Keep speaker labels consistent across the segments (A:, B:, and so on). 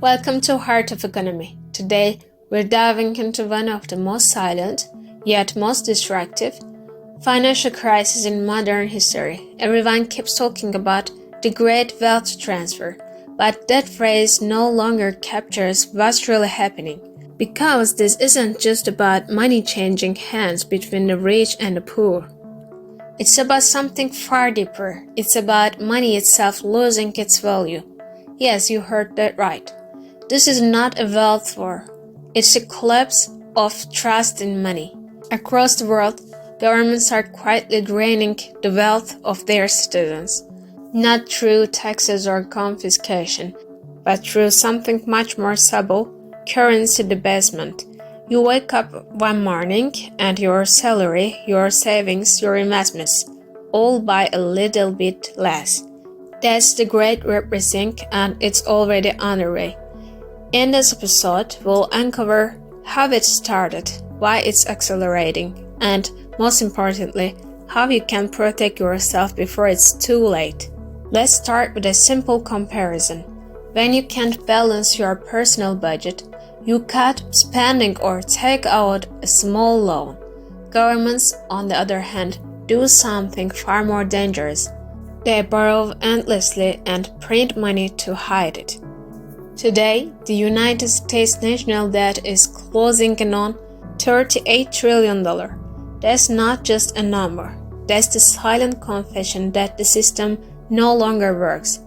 A: Welcome to Heart of Economy. Today, we're diving into one of the most silent, yet most destructive, financial crises in modern history. Everyone keeps talking about the Great Wealth Transfer, but that phrase no longer captures what's really happening. Because this isn't just about money changing hands between the rich and the poor. It's about something far deeper. It's about money itself losing its value. Yes, you heard that right. This is not a wealth war. It's a collapse of trust in money. Across the world, governments are quietly draining the wealth of their citizens, not through taxes or confiscation, but through something much more subtle, currency debasement. You wake up one morning and your salary, your savings, your investments all buy a little bit less. That's the Great Repricing, and it's already underway. In this episode, we'll uncover how it started, why it's accelerating, and most importantly, how you can protect yourself before it's too late. Let's start with a simple comparison. When you can't balance your personal budget, you cut spending or take out a small loan. Governments, on the other hand, do something far more dangerous. They borrow endlessly and print money to hide it. Today, the United States national debt is closing in on $38 trillion. That's not just a number. That's the silent confession that the system no longer works.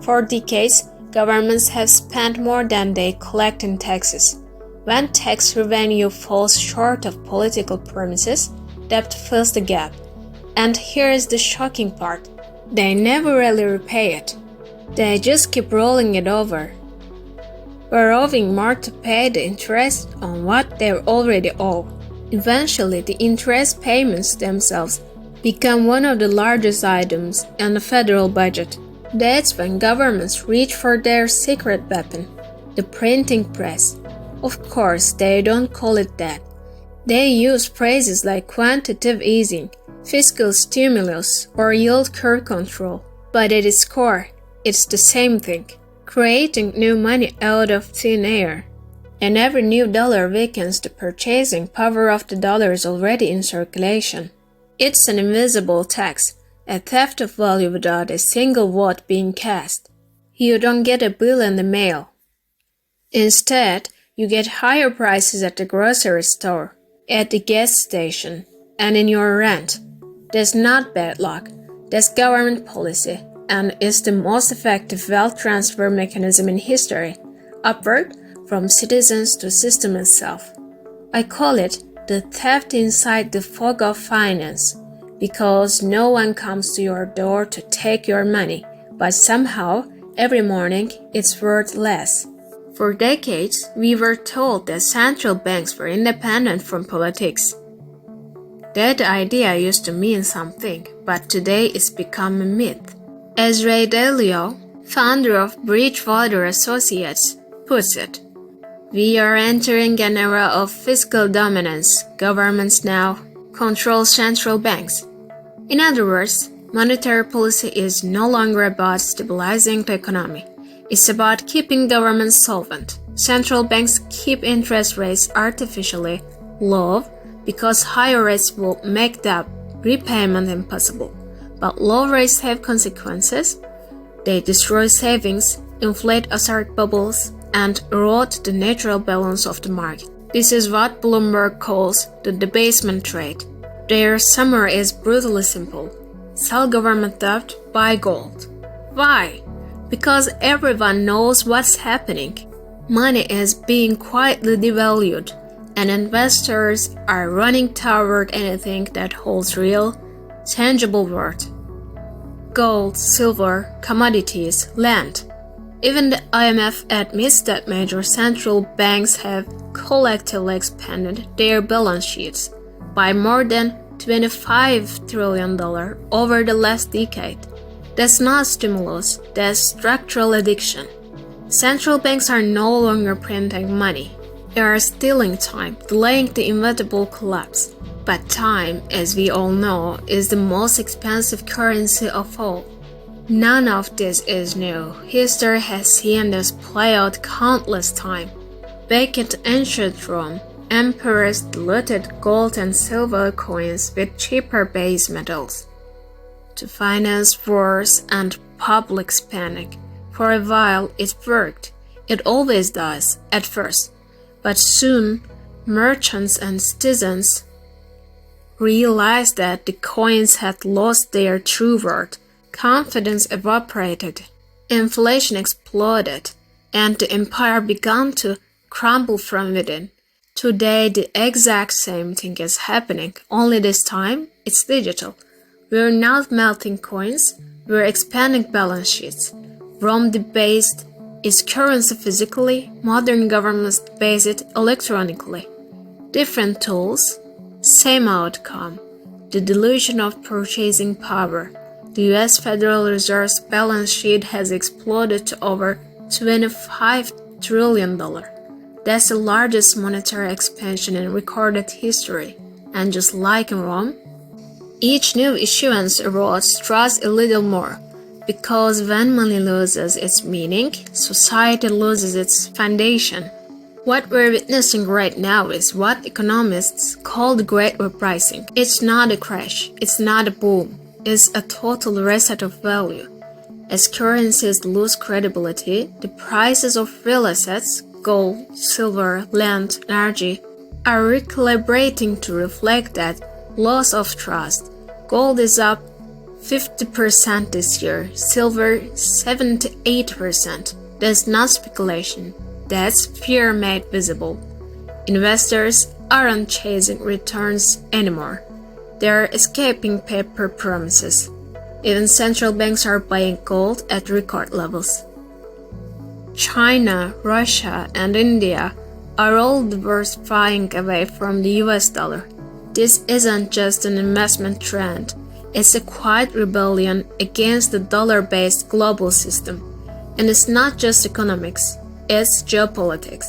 A: For decades, governments have spent more than they collect in taxes. When tax revenue falls short of political promises, debt fills the gap. And here is the shocking part. They never really repay it. They just keep rolling it over, borrowing more to pay the interest on what they already owe. Eventually, the interest payments themselves become one of the largest items in the federal budget. That's when governments reach for their secret weapon, the printing press. Of course, they don't call it that. They use phrases like quantitative easing, fiscal stimulus, or yield curve control. But at its core, it's the same thing, creating new money out of thin air. And every new dollar weakens the purchasing power of the dollars already in circulation. It's an invisible tax, a theft of value without a single vote being cast. You don't get a bill in the mail. Instead, you get higher prices at the grocery store, at the gas station, and in your rent. That's not bad luck. That's government policy, and it's the most effective wealth transfer mechanism in history, upward from citizens to system itself. I call it the theft inside the fog of finance, because no one comes to your door to take your money, but somehow, every morning, it's worth less. For decades, we were told that central banks were independent from politics. That idea used to mean something, but today it's become a myth. As Dalio, founder of Bridgewater Associates, puts it, we are entering an era of fiscal dominance. Governments now control central banks. In other words, monetary policy is no longer about stabilizing the economy. It's about keeping governments solvent. Central banks keep interest rates artificially low because higher rates will make debt repayment impossible. But low rates have consequences. They destroy savings, inflate asset bubbles, and erode the natural balance of the market. This is what Bloomberg calls the debasement trade. Their summary is brutally simple. Sell government debt, buy gold. Why? Because everyone knows what's happening. Money is being quietly devalued, and investors are running toward anything that holds real, tangible worth. Gold, silver, commodities, land. Even the IMF admits that major central banks have collectively expanded their balance sheets by more than $25 trillion over the last decade. That's not stimulus, that's structural addiction. Central banks are no longer printing money. They are stealing time, delaying the inevitable collapse. But time, as we all know, is the most expensive currency of all. None of this is new. History has seen this play out countless times. Back in ancient Rome, emperors diluted gold and silver coins with cheaper base metals to finance wars and public panic. For a while it worked. It always does, at first. But soon, merchants and citizens realized that the coins had lost their true worth. Confidence evaporated, inflation exploded, and the empire began to crumble from within. Today, the exact same thing is happening, only this time, it's digital. We're not melting coins, we're expanding balance sheets. Rome debased its currency physically, modern governments debase it electronically. Different tools, same outcome, the delusion of purchasing power. The US Federal Reserve's balance sheet has exploded to over $25 trillion. That's the largest monetary expansion in recorded history. And just like in Rome, each new issuance erodes trust a little more. Because when money loses its meaning, society loses its foundation. What we're witnessing right now is what economists call the Great Repricing. It's not a crash, it's not a boom. Is a total reset of value. As currencies lose credibility, the prices of real assets, gold, silver, land, energy, are recalibrating to reflect that loss of trust. Gold is up 50% this year, silver 78%. That's not speculation, that's fear made visible. Investors aren't chasing returns anymore. They're escaping paper promises. Even central banks are buying gold at record levels. China, Russia, and India are all diversifying away from the US dollar. This isn't just an investment trend, it's a quiet rebellion against the dollar-based global system. And it's not just economics, it's geopolitics.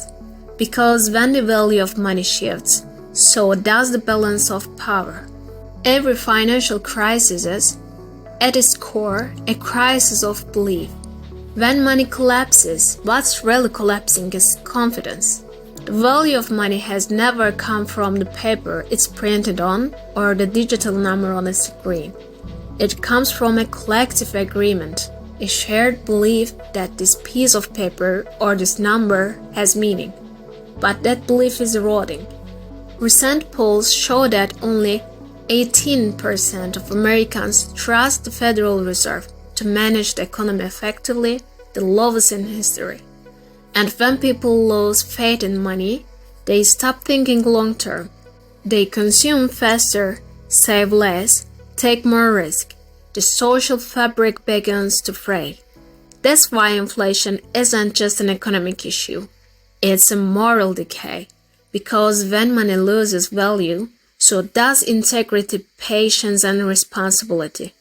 A: Because when the value of money shifts, so does the balance of power. Every financial crisis is, at its core, a crisis of belief. When money collapses, what's really collapsing is confidence. The value of money has never come from the paper it's printed on or the digital number on a screen. It comes from a collective agreement, a shared belief that this piece of paper or this number has meaning. But that belief is eroding. Recent polls show that only 18% of Americans trust the Federal Reserve to manage the economy effectively, the lowest in history. And when people lose faith in money, they stop thinking long term. They consume faster, save less, take more risk. The social fabric begins to fray. That's why inflation isn't just an economic issue. It's a moral decay. Because when money loses value, so does integrity, patience, and responsibility.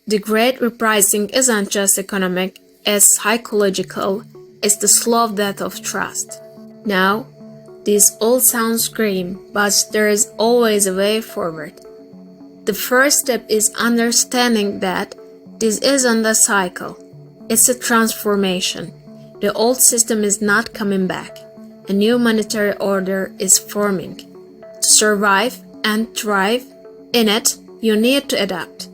A: The Great Repricing isn't just economic, it's psychological, it's the slow death of trust. Now, this all sounds grim, but there is always a way forward. The first step is understanding that this isn't a cycle, it's a transformation. The old system is not coming back. A new monetary order is forming. To survive and thrive in it, you need to adapt.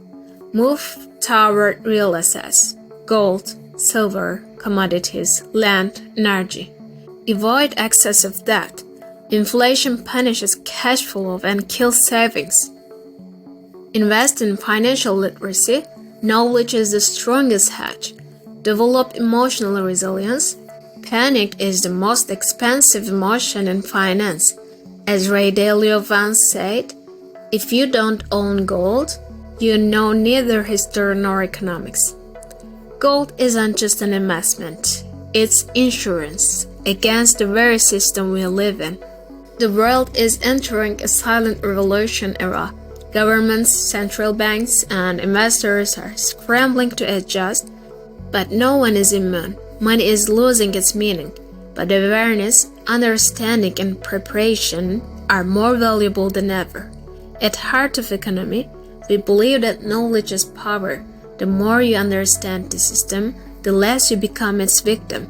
A: Move toward real assets, gold, silver, commodities, land, energy. Avoid excessive debt. Inflation punishes cash flow and kills savings. Invest in financial literacy. Knowledge is the strongest hedge. Develop emotional resilience. Panic is the most expensive emotion in finance. As Ray Dalio once said, if you don't own gold, you know neither history nor economics. Gold isn't just an investment, it's insurance against the very system we live in. The world is entering a silent revolution era. Governments, central banks, and investors are scrambling to adjust, but no one is immune. Money is losing its meaning, but awareness, understanding, and preparation are more valuable than ever. At HeartofEconomy, we believe that knowledge is power, The more you understand the system, the less you become its victim.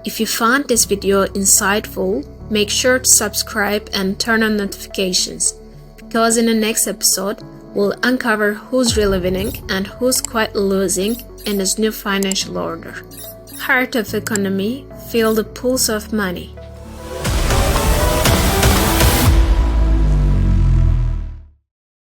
A: If you found this video insightful, make sure to subscribe and turn on notifications, because in the next episode, we'll uncover who's really winning and who's quite losing in this new financial order. Heart of Economy, feel the pulse of money.